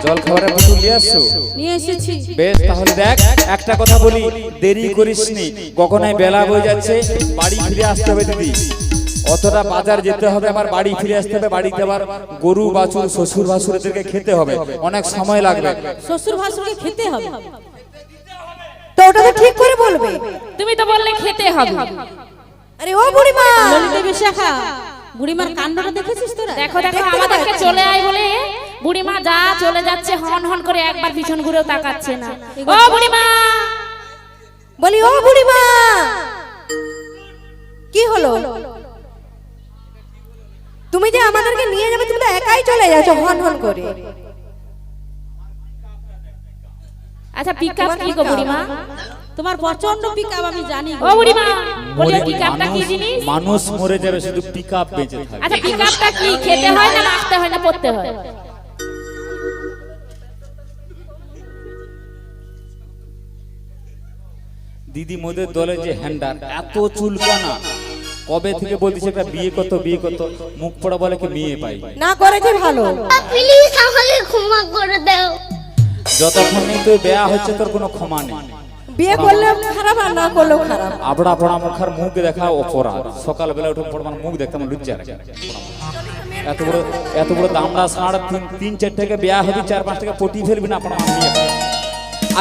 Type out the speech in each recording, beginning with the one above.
জল খাবারের বোতল নিয়ে আসছো? নিয়ে এসেছি। বেশ, তাহলে দেখ একটা কথা বলি, দেরি করিসনি, কখনোই বেলা হয়ে যাচ্ছে, বাড়ি ফিরে আসতে হবে দিদি। অতটা বাজার যেতে হবে, আবার বাড়ি ফিরে আসতে হবে, বাড়িতে আবার গরু বাছুর শ্বশুর ভাসুরদেরকে খেতে হবে, অনেক সময় লাগবে। শ্বশুর ভাসুরকে খেতে হবে, তো ওটা তো ঠিক করে বলবে। তুমি তো বললে খেতে হবে। আরে ও বুড়িমা, ললিতা বিশাখা, বুড়িমার কাণ্ডটা দেখেছিস তোরা? দেখো দেখো, আমাদেরকে চলে আয় বলে বুড়িমা যা চলে যাচ্ছে, হন হন করে একবার পিছন ঘুরেও তাকাচ্ছে না। ও বুড়িমা, বলি ও বুড়িমা, কি হলো? তুমি যে আমাদেরকে নিয়ে যাবে, তুমি তো একাই চলে যাচ্ছ হন হন করে। আচ্ছা পিকআপ কি গো বুড়িমা? তোমার প্রচন্ড পিকআপ আমি জানি। ও বুড়িমা, বলি পিকআপটা কি জিনিস? মানুষ মরে যাবে, শুধু পিকআপ বেঁচে থাকবে। আচ্ছা পিকআপটা কি খেতে হয় না নাচতে হয় না পড়তে হয়? দিদি মোদের দলের যে হ্যান্ডার, এত চুলকানা, কবে থেকে বলতেছে একটা বিয়ে কত বিয়ে কত, মুখ পড়া বলে কি মেয়ে পাই না, করেছে ভালো। প্লিজ আমাকে ক্ষমা করে দাও। যতক্ষণ নেই তুই বেয়া হচ্ছে, তোর কোনো ক্ষমা নেই। বিয়ে করলে খারাপ আর না করলেও খারাপ। আবড়া পড়া মুখার মুখ দেখা অপরাধ। সকালবেলা উঠে পড়বার মুখ দেখতে আমার লজ্জা লাগে। এত বড় দামড়া ষাঁড়, তিন চার টাকা বেয়া হবি, 4-5 টাকা পটি ফেলবি না আপনার আমি।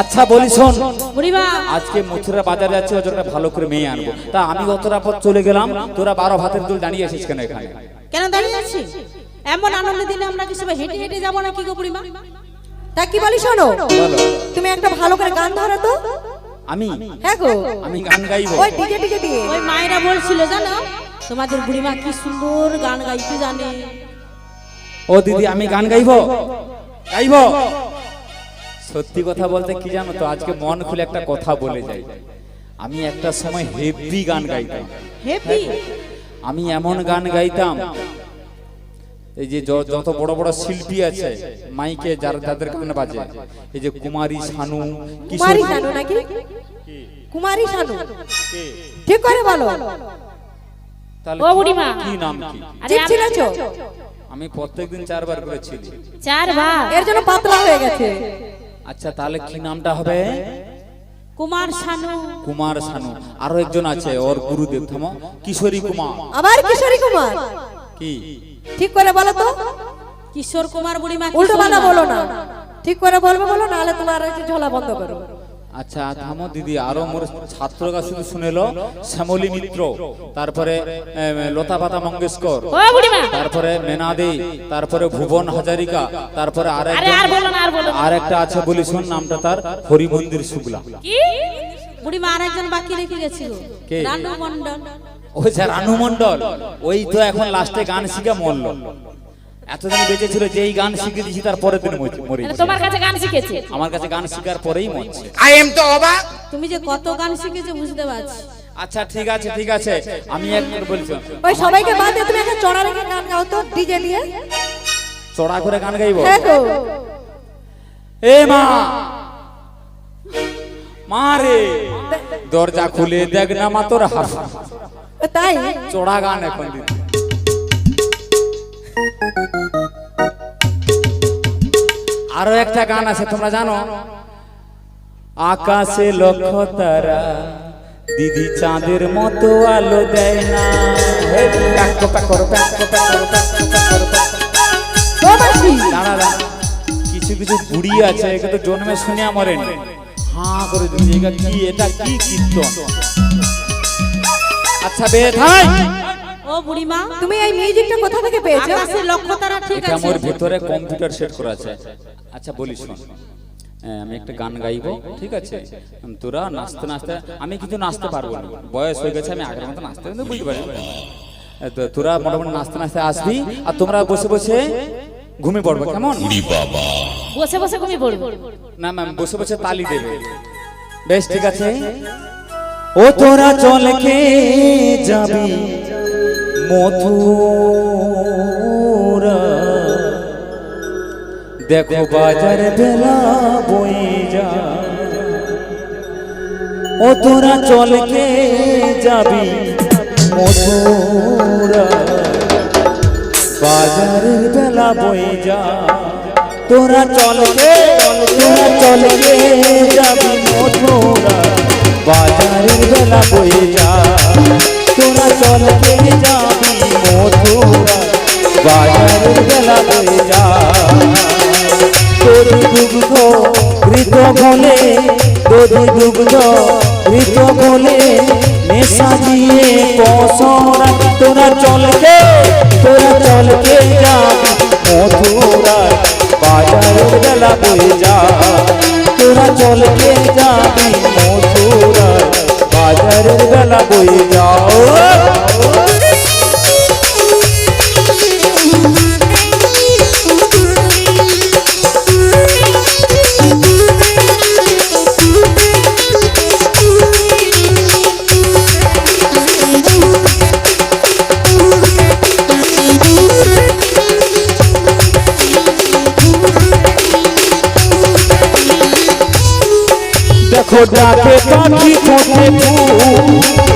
আচ্ছা বলি শোন, বুড়িমা আজকে মথুরা বাজারে যাচ্ছে, ওর জন্য ভালো করে মেয়ে আনবো। তা আমি অতটা পথ চলে গেলাম, তোরা 12 ভাতের দল দাঁড়িয়ে আছিস কেন এখানে? কেন দাঁড়িয়ে আছি? এমন আনন্দ দিনে আমরা কি সবাই হেঁটে হেঁটে যাবো না কি গো বুড়িমা? তা কি বলি শোনো, বলো। তুমি একটা ভালো করে গান ধরো তো। আমি হ্যাঁ গো, আমি গান গাইবো? ওই ডিজে ডিজে দিয়ে। ওই মায়েরা বলছিল জানো, তোমাদের বুড়িমা কি সুন্দর গান গাইতে জানে। ও দিদি, আমি গান গাইবো? গাইবো? সত্যি কথা বলতে কি জানো তো, আজকে মন খুলে একটা কথা বলে যাই। আমি একটা সময় হেভি গান গাইতাম। হেপি? আমি এমন গান গাইতাম, এই যে যত বড় বড় শিল্পী আছে মাইকে যাদের গান বাজে, এই যে কুমারী শানু, কুমারী শানু নাকি? কুমারী শানু, ঠিক করে বলো। তাহলে ও বুড়িমা, কি নাম কি? আরে ঠিক ছিলেছো? আমি প্রত্যেকদিন 4 বার করে ছিলি। 4 বার? এর জন্য পাতলা হয়ে গেছে। আচ্ছা তাহলে কি নামটা হবে? কুমার শানু। কুমার শানু। আরো একজন আছে, ওর গুরুদেব, থামো, কিশোরী কুমার। আবার কিশোরী কুমার? কি ঠিক করে বলো তো। কিশোর কুমার বুড়িমা। উল্টো পাল্টা বলো না, ঠিক করে বলবো বলো, নাহলে তোমার হচ্ছে ঝোলা বন্ধ করো। আচ্ছা থামো দিদি, আরো মোর ছাত্ররা শুধু শুনেলো, শ্যামলী মিত্র, তারপরে লতা পাতা মঙ্গেশকর, ও বুড়িমা, তারপরে মেনাদে, তারপরে ভুবন হাজারিকা, তারপরে আরে আর বলো না, আর বলো না। আরেকটা আছে বলি শোন, নামটা তার হরিমন্দির শুক্লা। কি? বুড়িমা আরেকজন বাকি রেখে গেছিল, কে? রানু মণ্ডল। ওই যে রানু মণ্ডল, ওই তো এখন লাস্টে গান শিখে মরল। এতদিন বেঁচে ছিল, যেই গান শিখে দিয়েছি তার পরের দিন মরে গেছে। তোমার কাছে গান শিখেছে? আমার কাছে গান শিখার পরেই মরছে। তুমি যে কত গান শিখেছো বুঝতে পারছি। আচ্ছা ঠিক আছে ঠিক আছে, আমি একবার বলছি, ওই সবাইকে বাদ দিয়ে তুমি একটা চড়া রেখে গান গাও তো, ডিজে দিয়ে। চড়া করে গান গাইবো? হ্যাঁ গো। এ মা, মা রে, দরজা খুলে দেখ না মা তোর হাত। তাই চড়া গান এখন দিদি। আরো একটা গান আছে, তোমরা জানো? আকাশে লক্ষ তারা, দিদি চাঁদের মতো আলো দেয় না। দাঁড়া, কিছু কিছু বুড়ি আছে, কিন্তু জন্মে শুনে মরেন, হাঁ করে দিদি, এটা কি কীর্তন। আচ্ছা বে থাই, ও বুড়িমা তুমি এই মিউজিকটা কোথা থেকে পেয়েছো? আকাশের লক্ষ্য তারা ঠিক এটা আছে। আমার ভিতরে কম্পিউটার সেট করা আছে। আচ্ছা বলি শোন, আমি একটা গান গাইবো, ঠিক আছে? তোরা নাচতে নাচতে, আমি কিন্তু নাচতে পারবো না, বয়স হয়ে গেছে, আমি আগের মতো নাচতে বুঝতে পারি। তোরা মোটামুটি নাচতে নাচতে আসবি, আর তোমরা বসে বসে ঘুমিয়ে পড়বো, কেমন? বসে বসে ঘুমিয়ে পড়বো? না ম্যাম, বসে বসে তালি দেবে। বেশ ঠিক আছে। ও তোরা চল কে যাবি মথুরা, দেখো বাজার বেলা বয়ে যা। ও তোরা চল কে যাবি মথুরা, বাজারের বেলা বয়ে যা। তোরা চল গে যাবি মথুরা বাজারের বেলা বয়ে যা তোরা চল গে যাবি মথুরা বাজারের বেলা বয়ে যা তোর দুগ্ধ ঘৃত বলে নেশা দিয়ে পসরা তোরা চল গে যাবি মথুরা বাজারের বেলা বয়ে যা তোরা চল গে যাবি মথুরা বাজারের বেলা বয়ে যাও দেখো ডাকে পাখি ফোটে ফুল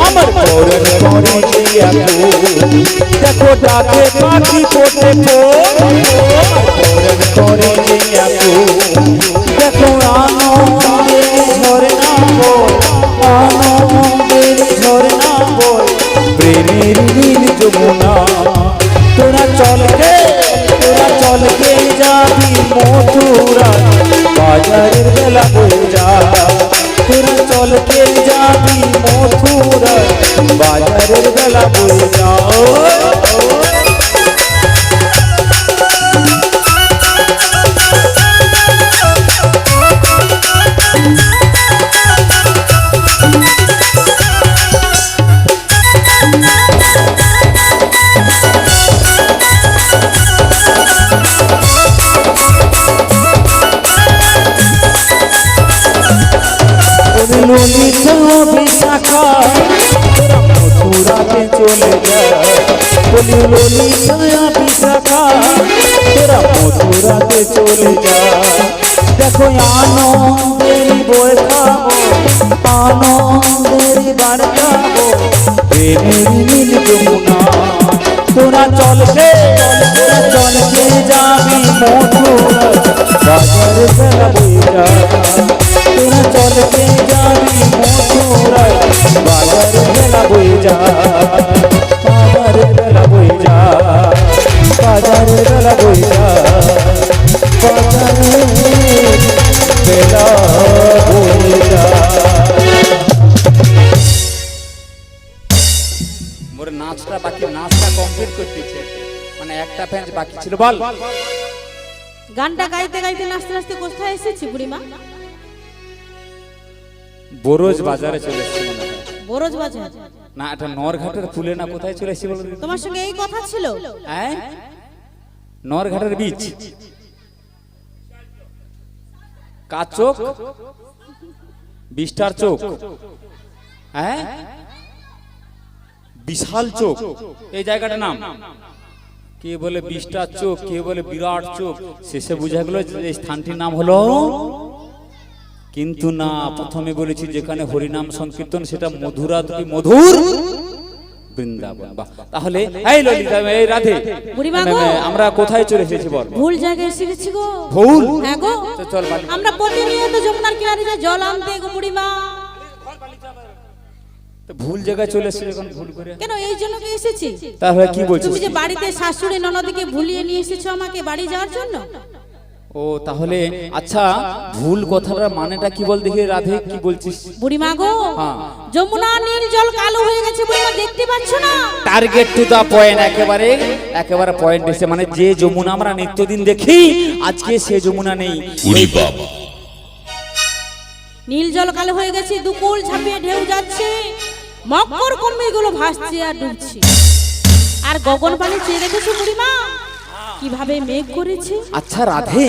আমার পরন করে দিয়া দেখো ডাকে পাখি ফোটে ফুল আমার পরন করে দিয়া দেখো আনন্দের ঝরনা বয় প্রেমের নীল যমুনা তোরা চল গে যাবি মথুরা বাজারের বেলা বয়ে যা তোরা চল গে যাবি মথুরা বাজারের বেলা বয়ে যাও ললিতা বিশাখা তোরা মথুরাতে চলে যা বলি ললিতা বিশাখা তোরা মথুরাতে চলে যা দেখো আনন্দের বয়ে খাবো আনন্দের বার যাবো প্রেমের নীল যমুনা তোরা চল গে যাবি মথুরা বাজারের বেলা বয়ে যা তোরা চল গে যাবি মথুরা বাজারের বেলা বয়ে যা বাজারের বেলা বয়ে যা বাজারের বেলা বয়ে যা বাজারের বেলা বয়ে যা মোর নাচটা কমপ্লিট করতেছে মানে একটা ফ্যান্স বাকি ছিল বল গানটা গাইতে গাইতে নাচতে নাচতে কোথায় এসেছি বুড়িমা? বরোজ বাজারে চলে এসেছি বরোজ বাজার না এটা নরঘাটের ফুলে না কোথায় চলে এসেছি বলো তোমার সঙ্গে এই কথা ছিল? হ্যাঁ নরঘাটের বীচ কার চোখ বিস্টার চোখ হ্যাঁ বিশাল চোখ এই জায়গাটার নাম কে বলে বিস্টার চোখ কে বলে বিরাট চোখ শেষে বোঝা গেল যে স্থানটির নাম হলো কিন্তু না প্রথমে বলেছি যেখানে হরিনাম সংকীর্তন সেটা মধুর বৃন্দাবন। বাহ তাহলে এই ললিতা এই রাধে বুড়িমা গো আমরা কোথায় চলে এসেছি বল? ভুল জায়গায় এসে গেছি গো। ভুল? হ্যাঁ গো চল বালি আমরা প্রতিনিয়ত যমুনার কিনারে যা জল আনতে গো বুড়িমা। তো ভুল জায়গায় চলে এসেছি এখন ভুল করে কেন এই জন্য কি এসেছি? তাহলে কি বলছিস? তুমি যে বাড়িতে শাশুড়ি ননদকে ভুলিয়ে নিয়ে এসেছো আমাকে বাড়ি যাওয়ার জন্য। ও তাহলে আচ্ছা ভুল কথাটার মানেটা কি বল দেখি রাধে কি বলছিস? বুড়িমা গো হ্যাঁ যমুনা নীল জল কালো হয়ে গেছে বুড়িমা দেখতে পাচ্ছ না? টার্গেট টু দা পয়েন্ট একেবারে পয়েন্ট এসে মানে যে যমুনা আমরা নিত্যদিন দেখি আজকে সে যমুনা নেই। উড়ি বাবা নীল জল কালো হয়ে গেছে দুকুল ঝাঁপিয়ে ঢেউ যাচ্ছে মকর কুম্ভীরগুলো ভাসছে আর ডুবছে আর গগন পানে চেয়ে রেখেছে বুড়িমা কিভাবে মেঘ করেছে। আচ্ছা রাধে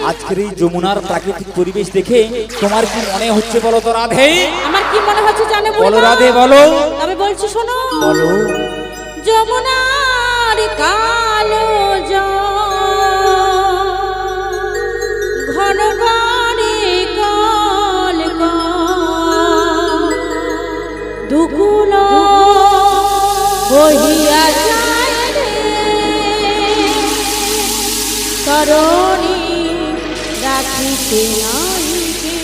আজকের এই যমুনার প্রাকৃতিক পরিবেশ দেখে তোমার কি মনে হচ্ছে বলো তো রাধে? আমার কি মনে হচ্ছে জানে বলো রাধে বলো। তবে বলছি শোনো বলো। যমুনার কালো জল ঘন ঘনে কল দুকুল বহিয়া যায় রে তরণী রাখিতে নাই কে।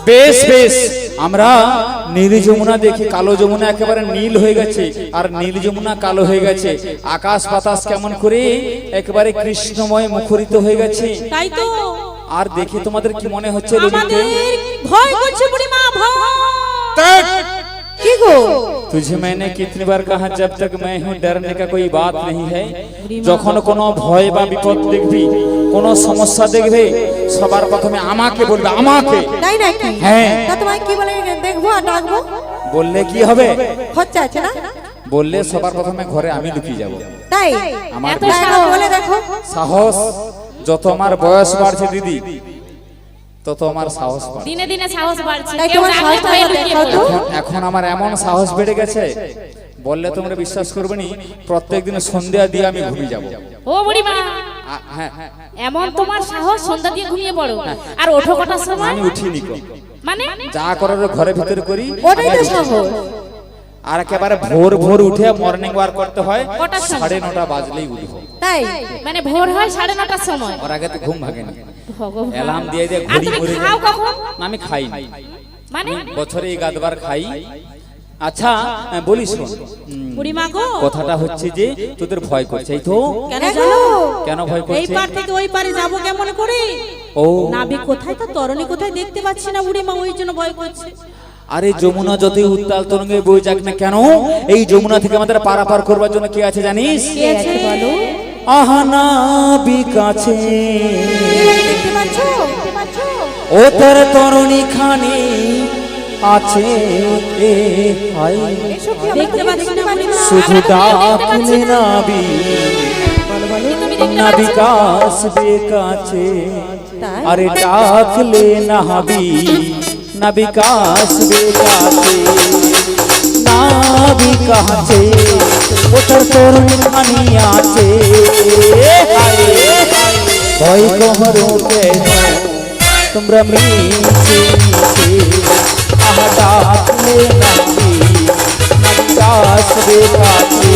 বেশ বেশ, আমরা নীল যমুনা দেখি, কালো যমুনা একেবারে নীল হয়ে গেছে, আর নীল যমুনা কালো হয়ে গেছে, আকাশ বাতাস কেমন করে একেবারে কৃষ্ণময় মুখরিত হয়ে গেছে। তাই তো। আর দেখে তোমাদের কি মনে হচ্ছে? আমাদের ভয় করছে বুড়িমা, ভয়। কি গো? तुझे मैंने कितनी बार कहा जब तक मैं हूँ डरने का कोई बात नहीं है। যখন কোনো ভয় বা বিপদ দেখবি, কোনো সমস্যা দেখবে, সবার প্রথমে আমাকে বলবে, আমাকে। তাই নাকি? হ্যাঁ। তা তোমায় কি বলে দেখবো আর ডাকবো? বললে কি হবে? খরচা আছে না? বললে সবার প্রথমে ঘরে আমি লুকিয়ে যাব। তাই আমার এত তাই সাহস? বলে দেখো। সাহস, যত আমার বয়স বাড়ছে দিদি, তত আমার সাহস বাড়ছে। দিনে দিনে সাহস বাড়ছে। তাই কেউ তোমার ডাকলে সাহসটা ভয়ে একবার লুকিয়ে দেখাও তো। পড়ে। এখন আমার এমন সাহস বেড়ে গেছে, বললে তোমরা বিশ্বাস করবে নি, প্রত্যেকদিন সন্ধ্যা দিয়ে আমি ঘুমিয়ে যাব। ও বুড়িমা, হ্যাঁ, এমন তোমার সাহস? সন্ধ্যা দিয়ে ঘুমিয়ে পড়ো আর ওঠো কটার সময়? আমি উঠিনি কো, মানে যা করার ঘরে ভিতরে করি। ওটাই তো সাহস। আর একেবারে ভোর ভোর উঠে মর্নিং ওয়াক করতে হয়, কটার সময়? 9:30 বাজলেই উঠবো। তাই মানে ভোর হয় 9:30টার সময়? ওর আগে তো ঘুম ভাঙেনি, ভগবান। অ্যালার্ম দিয়ে দিয়ে আর ঘড়ি তুমি মরে খাও কখন? না, আমি খাই না, মানে বছরে 1-2 খাই। আচ্ছা বলিস, বুড়িমা গো, কথাটা হচ্ছে যে তোদের ভয় করছে, এই তো কেন জানো? কেন ভয় এই করছে? পার থেকে ওই পারে যাব কেমন করে? ও নাবি কোথায়, তো তরণী কোথায় দেখতে পাচ্ছি না বুড়িমা, ওই জন্য ভয় করছে। আরে যমুনা যতই উত্তাল তরঙ্গে বয়ে যাক না কেন, এই যমুনা থেকে আমাদের পারাপার করবার জন্য কি আছে জানিস? কে আছে বলো? আহানা বিকাছে দেখতে পাচ্ছো? দেখতে পাচ্ছো? ও তার তরণী খানি আছে এ হাই, এসো কি আমরা দেখতে পাচ্ছি না বুড়িমা। শুধু ডাকলে নাবি নাবিকাস বেকাছে, তাই? আরে ডাকলে নাবি নাবিকাস বেকাছে, নাবিকাছে ও তার তরুণ খানি আছে। ভয় কহরো কেন তোমরা মিছে মিছে, আহা ডাকলে নাবি নাবিকাস বেকাছে।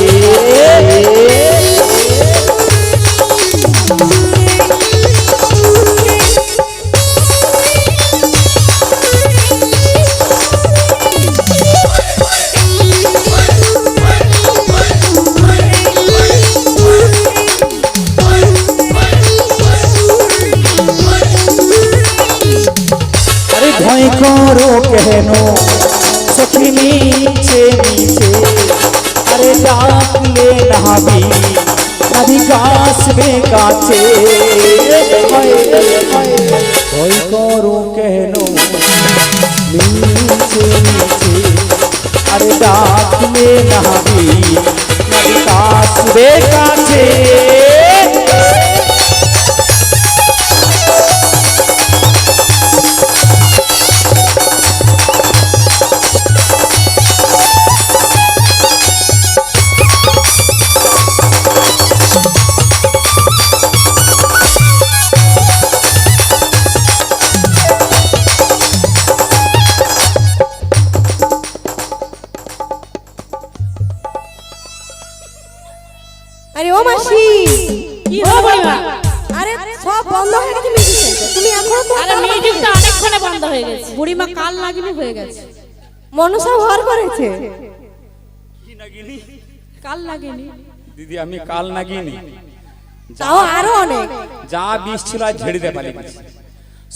আরে ভয় করো কেন সখী মিছে মিছে, আরে ডাকলে নাবি নাবিকাস বেকাছে। ভয় করো কেন মিছে মিছে, আরে ডাকলে নাবি নাবিকাস বেকাছে। আরে ও মাসি, কি হলো বুড়িমা? আরে সব বন্ধ হয়ে গেছে মিউজিক, তুমি এখনো তো আরে মিউজিকটা অনেকক্ষণে বন্ধ হয়ে গেছে। বুড়িমা কাল লাগিনি হয়ে গেছে। মনসা ঘর করেছে। কাল লাগেনি দিদি আমি কাল নাগিনি, তাও আরো অনেক। যা বিষ ছিল আজ ঝেড়ে দিয়ে পালিয়ে গেছে।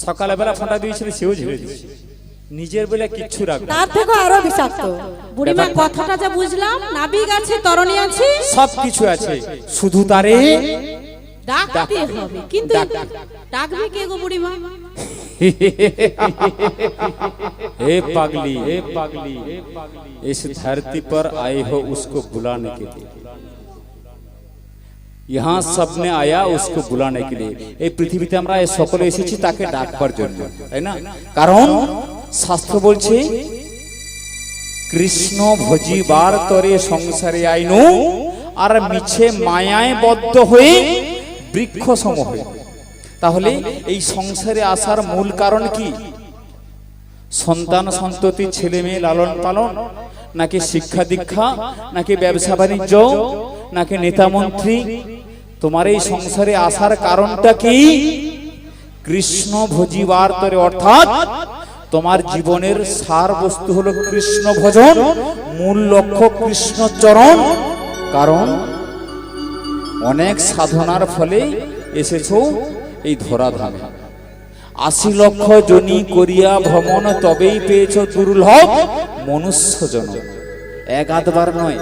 সকালবেলা ফোঁটা দিয়েছিল সেও ঝেড়ে দিয়েছে, নিজের বলে কিচ্ছু রাখবে তার থেকে আরো বিষাক্ত। বুড়িমা কথাটা যা বুঝলাম, নাবিক আছে তরণী আছে, সব কিছু আছে, শুধু তারে ডাকতে হবে। কিন্তু ডাকবে কে গো বুড়িমা? हे पागली इस धरती पर आए हो उसको बुलाने के लिए, यहाँ सबने आया उसको बुलाने के लिए। এই পৃথিবীতে আমরা সকলে এসেছি তাকে ডাকবার জন্য, তাই না? কারণ শাস্ত্র বলছে কৃষ্ণ ভজিবার তরে সংসারে আইনু, আর মিছে মায়ায় বদ্ধ হয়ে বৃক্ষ সম হয়ে। তাহলে এই সংসারে আসার মূল কারণ কি? সন্তান সন্ততি, ছেলে মেয়ে লালন পালন, নাকি শিক্ষা দীক্ষা, নাকি ব্যবসা বাণিজ্য, নাকি নেতা মন্ত্রী? তোমার এই সংসারে আসার কারণটা কি? কৃষ্ণ ভজিবার তরে, অর্থাৎ তোমার জীবনের সার বস্তু হলো কৃষ্ণ ভজন, মূল লক্ষ্য কৃষ্ণ চরণ। কারণ অনেক সাধনার ফলে এসেছো এই ধরাধামে। ৮০ লক্ষ জনি করিয়া ভ্রমণ তবেই পেয়েছ দুর্লভ মনুষ্য জন্ম। এক আধবার নয়,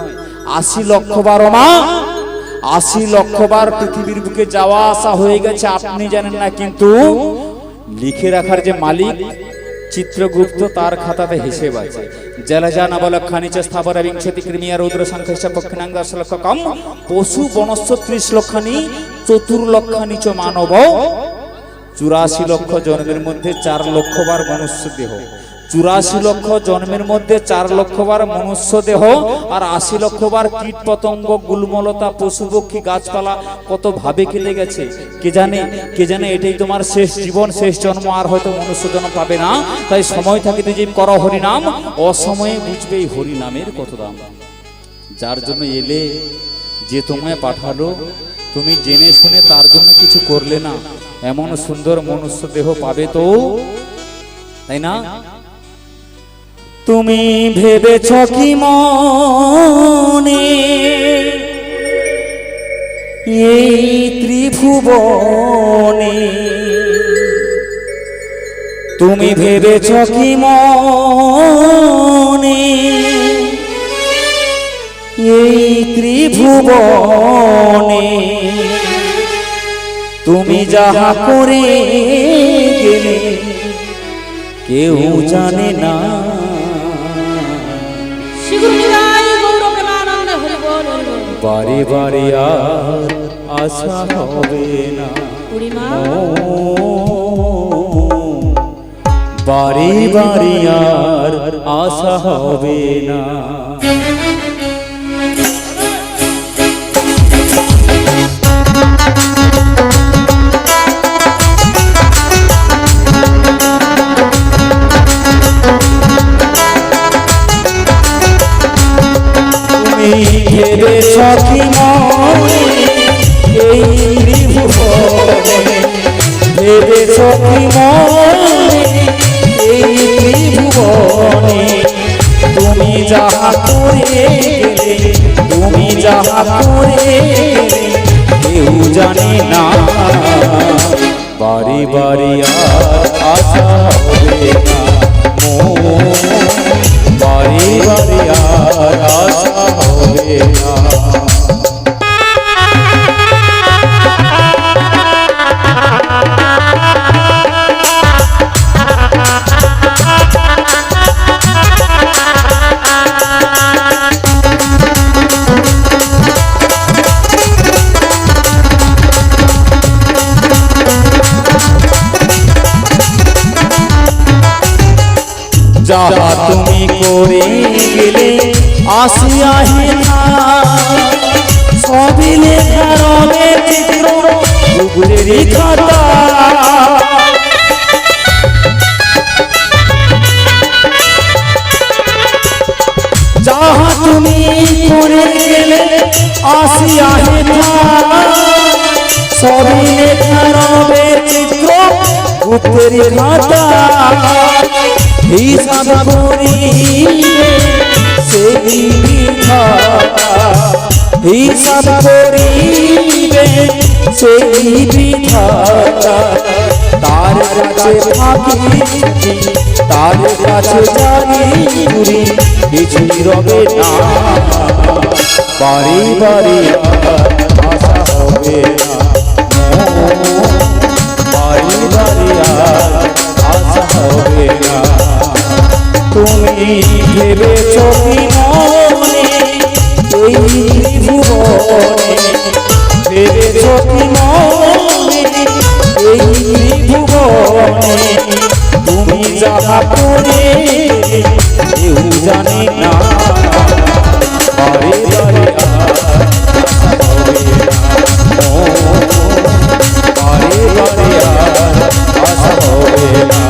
৮০ লক্ষ বার মা, ৮০ লক্ষ বার পৃথিবীর বুকে যাওয়া আসা হয়ে গেছে, আপনি জানেন না। কিন্তু লিখে রাখার যে মালিক চিত্রগুপ্ত, তার খাতাতে হিসেব আছে। জলজা নবলক্ষানি চ স্থাবর বিংশতি কৃমিয়া রৌদ্র সংখ্যা পক্ষিণাং ১০ লক্ষ কম, পশু বনস্য ৩০ লক্ষানি, চতুর্লক্ষানি চ মানব। ৮৪ লক্ষ জন্মের মধ্যে ৪ লক্ষ বার মনুষ্য দেহ, ৮৪ লক্ষ জন্মের মধ্যে ৪ লক্ষ বার মনুষ্য দেহ, আর ৮০ লক্ষ বার কীট পতঙ্গ, গুলমলতা, পশু পক্ষী, গাছপালা কত ভাবে কেটে গেছে। কে জানে এটাই তোমার শেষ জীবন, শেষ জন্ম, আর হয়তো মনুষ্য জন্ম পাবে না। তাই সময় থাকিতে যে করো হরিনাম, অসময়ে বুঝবে এই হরিনামের কত দাম। যার জন্য এলে, যে তোমায় পাঠালো, তুমি জেনে শুনে তার জন্য কিছু করলে না, এমন সুন্দর মনুষ্য দেহ পাবে তো, তাই না? তুমি ভেবেছ কি মনে এই ত্রিভুবনে তুমি ভেবেছ কি মনে এই ত্রিভুবনে তুমি যাহা করে গেলে কেউ জানে না। বারে বারে আর আশা হবে না, বারে বারে আর আশা হবে না। ভেবেছ কি মনে এই ত্রিভুবনে, ভেবেছ কি মনে এই ত্রিভুবনে তুমি যাহা করে গেলে, তুমি যাহা করে গেলে কেউ জানে না। বারে বারে আর আশা হবে না, বারে বারে আর আশা হবে না। যাহা তুমি করে গেলে আসিয়া হে না, সবই লেখা রঙের চিত্র গুগলেরই খাতা। যাহা তুমি করে গেলে আসিয়া হে না, সবই লেখা রঙের চিত্র গুগলেরই খাতা। হিসাব করিবে সেই বিধাতা, হিসাব করিবে সেই বিধাতা। তার কাছে ফাঁকি তার কাছে জানি চুরি কিছুই রবে না। বারে বারে আশা হবে না, বারে বারে আশা হবে না। তুমি ভেবেছ কি মনে এই ত্রিভুবনে, ভেবেছ কি মনে এই ত্রিভুবনে তুমি যাহা করে কেউ জানে না। বারে বারে আশা হবে না, বারে বারে আশা হবে না।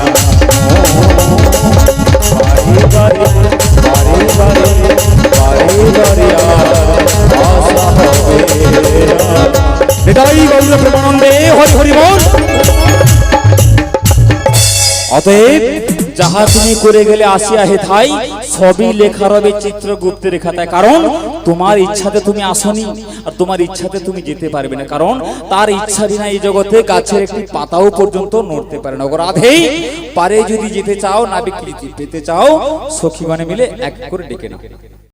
অতএব যাহা তুমি করে গেলে আসিয়া হে থাই, সবই লেখা রবে চিত্রগুপ্তের খাতায়। কারণ তোমার ইচ্ছাতে তুমি আসনি, আর তোমার ইচ্ছাতে তুমি যেতে পারবে না। কারণ তার ইচ্ছা বিনা এই জগতে গাছের একটি পাতাও পর্যন্ত নড়তে পারে না। রাধেই পারে যদি যেতে চাও, না বিকৃতি পেতে চাও, সখী মানে মিলে এক করে ডেকে নাও।